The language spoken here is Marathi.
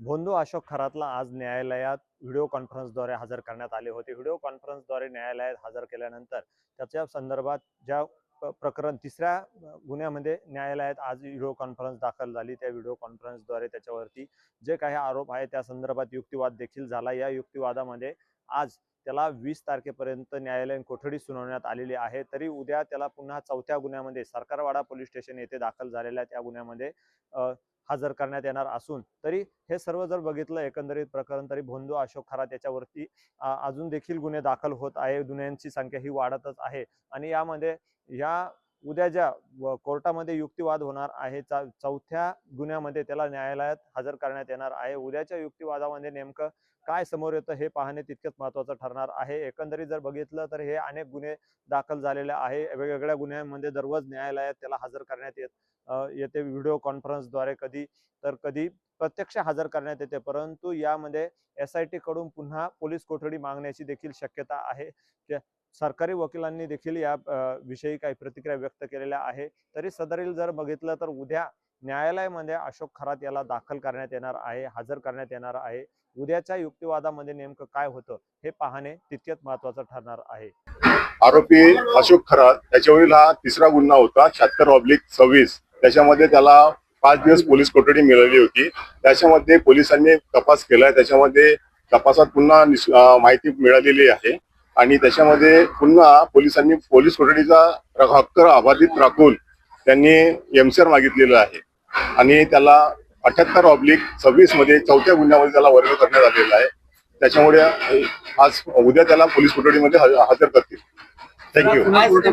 भोंदू अशोक खरातला आज न्यायालयात व्हिडिओ कॉन्फरन्सद्वारे हजर करण्यात आले होते। व्हिडिओ कॉन्फरन्सद्वारे न्यायालयात हजर केल्यानंतर त्याच्या संदर्भात ज्या प्रकरण तिसऱ्या गुन्ह्यामध्ये न्यायालयात आज व्हिडिओ कॉन्फरन्स दाखल झाली। त्या व्हिडिओ कॉन्फरन्सद्वारे त्याच्यावरती जे काही आरोप आहे त्या संदर्भात युक्तिवाद देखील झाला। या युक्तिवादामध्ये आज त्याला 20 तारखेपर्यंत न्यायालयीन कोठडी सुनावण्यात आलेली आहे। तरी उद्या त्याला पुन्हा चौथ्या गुन्ह्यामध्ये सरकारवाडा पोलीस स्टेशन येथे दाखल झालेल्या त्या गुन्ह्यामध्ये हजर करण्यात येणार असून, तरी हे सर्व जर बघितलं एकंदरीत प्रकरण, तरी भोंदू अशोक खरात याच्यावरती अजून देखील गुन्हे दाखल होत आहे। गुन्ह्यांची संख्या ही वाढतच आहे आणि यामध्ये या उद्या ज्या कोर्टामध्ये युक्तिवाद होणार आहे चौथ्या गुन्ह्यामध्ये त्याला न्यायालयात हजर करण्यात येणार आहे। उद्याच्या युक्तिवादामध्ये नेमकं काय समोर येतं हे पाहणे तितकंच महत्त्वाचं ठरणार आहे। एकंदरीत जर बघितलं तर हे अनेक गुन्हे दाखल झालेले आहे। वेगवेगळ्या गुन्ह्यांमध्ये दररोज न्यायालयात त्याला हजर करण्यात येते व्हिडिओ कॉन्फरन्सद्वारे, कधी तर कधी प्रत्यक्ष हजर करण्यात येते। परंतु यामध्ये SIT कडून पुन्हा पोलीस कोठडी मागण्याची देखील शक्यता आहे। सरकारी वकिलांनी देखील या विषयी काही प्रतिक्रिया व्यक्त केलेल्या आहे। तरी सदरील जर बघितलं तर उद्या न्यायालयामध्ये अशोक खरात याला दाखल करण्यात येणार आहे, हजर करण्यात येणार आहे। उद्याच्या युक्तिवादामध्ये नेमकं काय होतं हे पाहणे तितकेच महत्त्वाचं ठरणार आहे। आरोपी अशोक खरात त्याच्यावरील हा तिसरा गुन्हा होता 76/26। त्याच्यामध्ये त्याला 5 दिवस पोलीस कोठडी मिळाली होती। त्याच्यामध्ये पोलिसांनी तपास केलाय। त्याच्यामध्ये तपासात पुन्हा माहिती मिळालेली आहे आणि त्याच्यामध्ये पुन्हा पोलिसांनी पोलीस कोठडीचा हक्क अबाधित राखून त्यांनी MCR मागितलेला आहे आणि त्याला 78/26 मध्ये चौथ्या गुन्ह्यामध्ये त्याला वर्ग करण्यात आलेला आहे। त्याच्यामुळे आज उद्या त्याला पोलीस कोठडीमध्ये हजर करतील। थँक्यू।